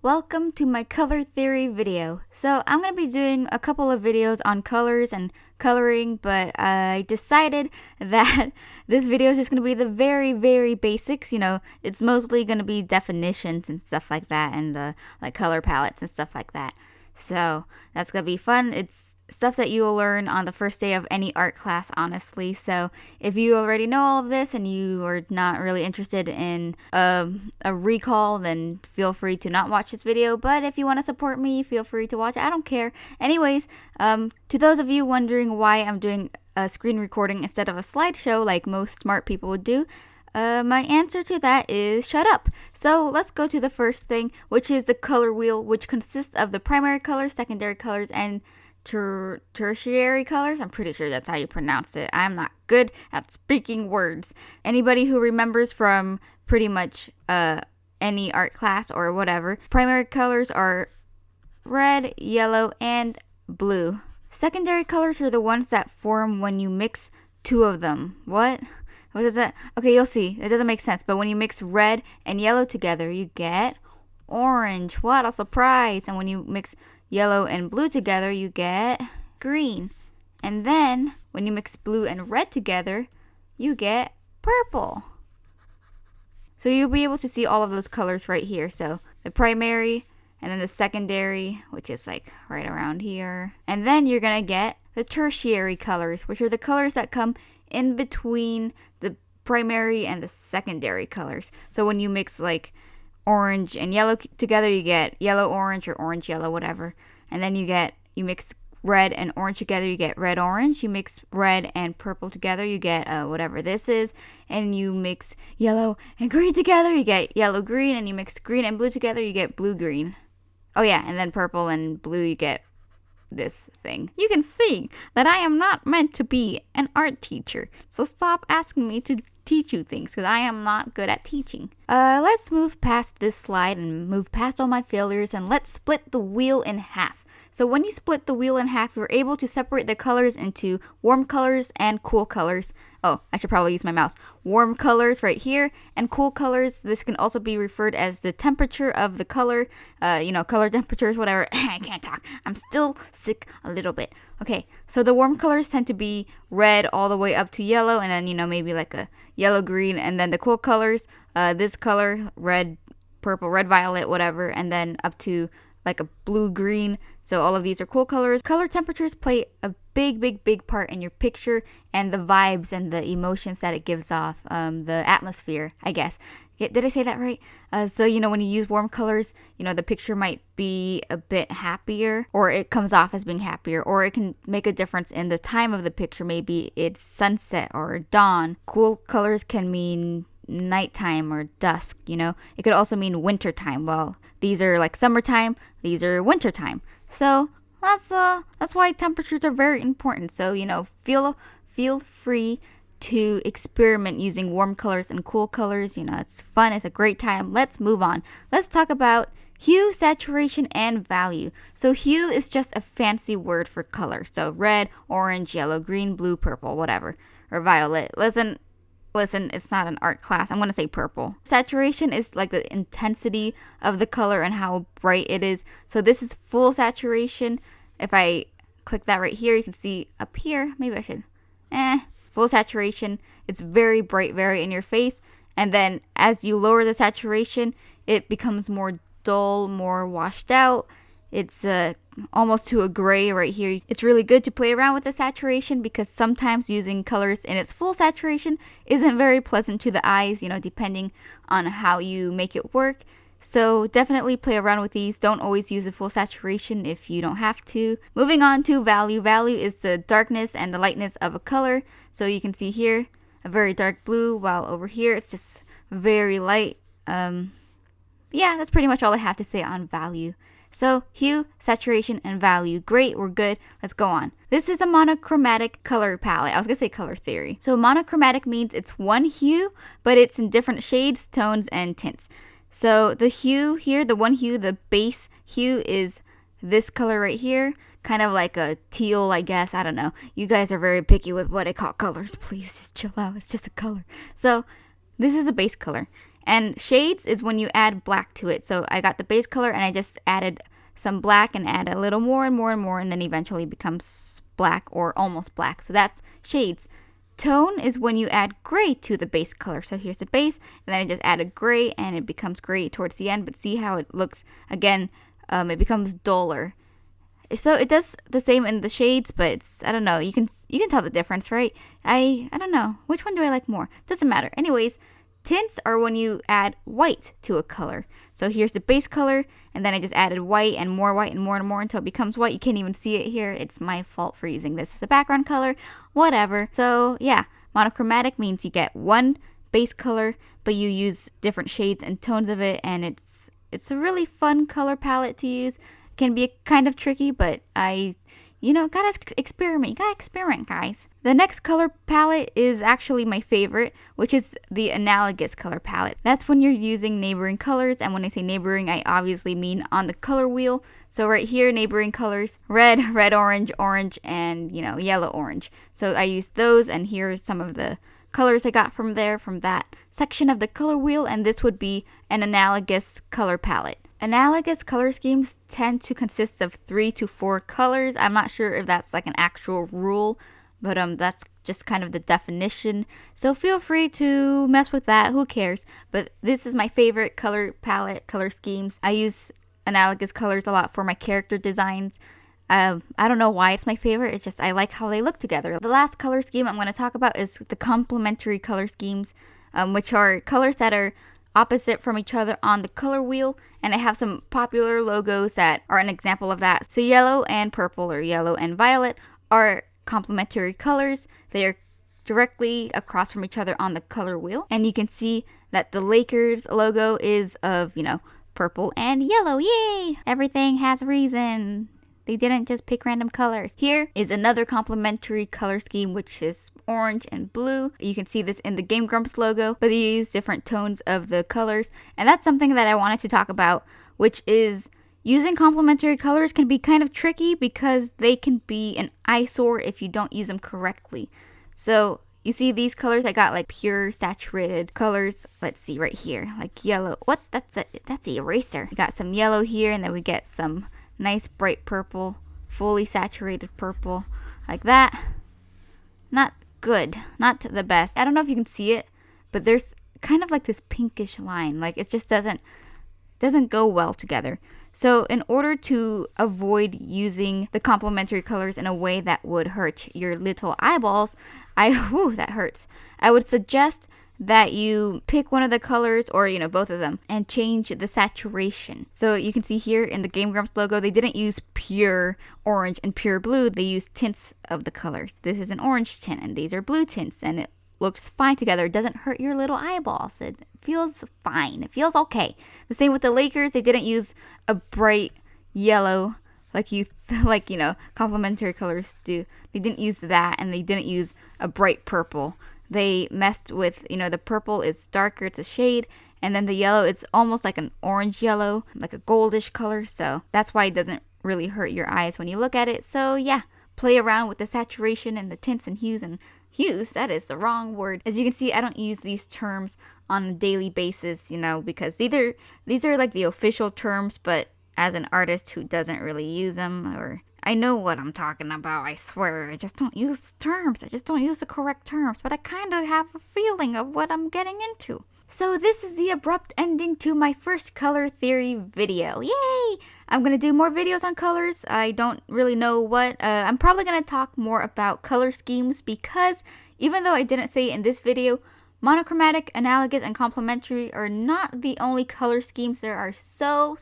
Welcome to my color theory video. So I'm going to be doing a couple of videos on colors and coloring, but I decided that this video is just going to be the very basics. It's mostly going to be definitions and stuff like that, and like color palettes and stuff like that. So that's going to be fun. It's stuff that you will learn on the first day of any art class, honestly. So if you already know all of this and you are not really interested in a recall, then feel free to not watch this video. But if you want to support me, feel free to watch it. I don't care. Anyways, to those of you wondering why I'm doing a screen recording instead of a slideshow like most smart people would do, my answer to that is shut up. So let's go to the first thing, which is the color wheel, which consists of the primary colors, secondary colors, and tertiary colors. I'm pretty sure that's how you pronounce it. I'm not good at speaking words. Anybody who remembers from pretty much any art class or whatever, primary colors are red, yellow, and blue. Secondary colors are the ones that form when you mix two of them. What is that? Okay, you'll see. It doesn't make sense, but when you mix red and yellow together, you get orange. What a surprise! And when you mix yellow and blue together, you get green. And then when you mix blue and red together, you get purple. So you'll be able to see all of those colors right here. So the primary, and then the secondary, which is like right around here. And then you're gonna get the tertiary colors, which are the colors that come in between the primary and the secondary colors. So when you mix like orange and yellow together, you get yellow orange or orange yellow, whatever. And then you mix red and orange together, you get red orange. You mix red and purple together, you get whatever this is. And you mix yellow and green together, you get yellow green. And you mix green and blue together, you get blue green. Oh yeah, and then purple and blue, you get this thing. You can see that I am not meant to be an art teacher, so stop asking me to teach you things, because I am not good at teaching. Let's move past this slide and move past all my failures, and let's split the wheel in half. So when you split the wheel in half, you're able to separate the colors into warm colors and cool colors. Oh, I should probably use my mouse. Warm colors right here, and cool colors. This can also be referred as the temperature of the color. Color temperatures, whatever. I can't talk. I'm still sick a little bit. Okay, so the warm colors tend to be red all the way up to yellow, and then, maybe like a yellow green. And then the cool colors, this color, red, purple, red, violet, whatever, and then up to like a blue green. So all of these are cool colors. Color temperatures play a big part in your picture and the vibes and the emotions that it gives off, the atmosphere, I guess. Did I say that right? So when you use warm colors, the picture might be a bit happier, or it comes off as being happier, or it can make a difference in the time of the picture. Maybe it's sunset or dawn. Cool colors can mean nighttime or dusk. It could also mean wintertime. Well, these are like summertime, these are wintertime. So that's why temperatures are very important. So feel free to experiment using warm colors and cool colors. It's fun, it's a great time. Let's move on. Let's talk about hue, saturation, and value. So hue is just a fancy word for color. So red, orange, yellow, green, blue, purple, whatever, or violet. Listen, it's not an art class. I'm going to say purple. Saturation is like the intensity of the color and how bright it is. So this is full saturation. If I click that right here, you can see up here. Maybe I should. Full saturation. It's very bright, very in your face. And then as you lower the saturation, it becomes more dull, more washed out. It's almost to a gray right here. It's really good to play around with the saturation, because sometimes using colors in its full saturation isn't very pleasant to the eyes, depending on how you make it work. So definitely play around with these. Don't always use a full saturation if you don't have to. Moving on to value. Value is the darkness and the lightness of a color. So you can see here a very dark blue, while over here it's just very light. Yeah, that's pretty much all I have to say on value. So hue, saturation, and value. Great, we're good. Let's go on. This is a monochromatic color palette. I was going to say color theory. So monochromatic means it's one hue, but it's in different shades, tones, and tints. So the hue here, the one hue, the base hue is this color right here. Kind of like a teal, I guess. I don't know. You guys are very picky with what I call colors. Please just chill out. It's just a color. So this is a base color. And shades is when you add black to it. So I got the base color and I just added some black and add a little more and more and more, and then eventually it becomes black or almost black. So that's shades. Tone is when you add gray to the base color. So here's the base, and then I just added gray, and it becomes gray towards the end. But see how it looks again? It becomes duller. So it does the same in the shades, but it's, I don't know. You can tell the difference, right? I don't know. Which one do I like more? Doesn't matter. Anyways, tints are when you add white to a color. So here's the base color, and then I just added white and more until it becomes white. You can't even see it here. It's my fault for using this as a background color. Whatever. So yeah, monochromatic means you get one base color, but you use different shades and tones of it, and it's a really fun color palette to use. Can be kind of tricky, but gotta experiment. You gotta experiment, guys. The next color palette is actually my favorite, which is the analogous color palette. That's when you're using neighboring colors, and when I say neighboring, I obviously mean on the color wheel. So right here, neighboring colors, red, orange, and yellow, orange. So I used those, and here's some of the colors I got from that section of the color wheel, and this would be an analogous color palette. Analogous color schemes tend to consist of 3 to 4 colors. I'm not sure if that's like an actual rule, but that's just kind of the definition. So feel free to mess with that. Who cares? But this is my favorite color palette, color schemes. I use analogous colors a lot for my character designs. I don't know why it's my favorite. It's just I like how they look together. The last color scheme I'm going to talk about is the complementary color schemes, which are colors that are opposite from each other on the color wheel, and I have some popular logos that are an example of that. So yellow and purple, or yellow and violet, are complementary colors. They are directly across from each other on the color wheel, and you can see that the Lakers logo is of purple and yellow. Yay! Everything has a reason. They didn't just pick random colors. Here is another complementary color scheme, which is orange and blue. You can see this in the Game Grumps logo, but they use different tones of the colors. And that's something that I wanted to talk about, which is using complementary colors can be kind of tricky because they can be an eyesore if you don't use them correctly. So you see these colors, I got like pure saturated colors. Let's see right here, like yellow. What? That's an eraser. We got some yellow here, and then we get some nice bright purple, fully saturated purple, like that. Not good, not the best. I don't know if you can see it, but there's kind of like this pinkish line. Like it just doesn't go well together. So in order to avoid using the complementary colors in a way that would hurt your little eyeballs, that hurts. I would suggest that you pick one of the colors, or both of them, and change the saturation. So you can see here in the Game Grumps logo, they didn't use pure orange and pure blue. They used tints of the colors. This is an orange tint, and these are blue tints, and it looks fine together. It doesn't hurt your little eyeballs. It feels fine. It feels okay. The same with the Lakers. They didn't use a bright yellow like complementary colors do. They didn't use that, and they didn't use a bright purple. They messed with, the purple is darker, it's a shade, and then the yellow, it's almost like an orange yellow, like a goldish color. So that's why it doesn't really hurt your eyes when you look at it. So yeah, play around with the saturation and the tints and hues, that is the wrong word. As you can see, I don't use these terms on a daily basis, because these are like the official terms, but as an artist who doesn't really use them, or I know what I'm talking about, I swear. I just don't use terms. I just don't use the correct terms, but I kind of have a feeling of what I'm getting into. So this is the abrupt ending to my first color theory video. Yay! I'm going to do more videos on colors. I don't really know what. I'm probably going to talk more about color schemes because even though I didn't say it in this video, monochromatic, analogous, and complementary are not the only color schemes. There are so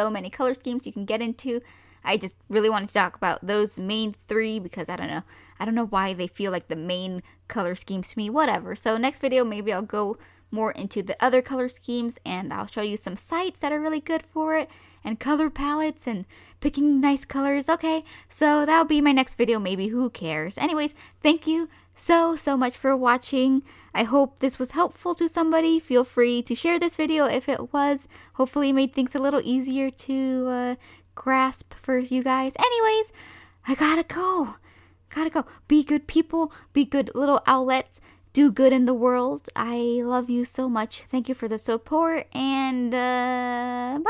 many color schemes you can get into. I just really wanted to talk about those main 3 because I don't know why they feel like the main color schemes to me. Whatever. So next video, maybe I'll go more into the other color schemes, and I'll show you some sites that are really good for it, and color palettes, and picking nice colors. Okay, so that'll be my next video, maybe. Who cares? Anyways, thank you so much for watching. I hope this was helpful to somebody. Feel free to share this video if it was. Hopefully it made things a little easier to grasp for you guys. Anyways, I gotta go. Be good people. Be good little owlets. do good in the world. I love you so much. Thank you for the support, and bye.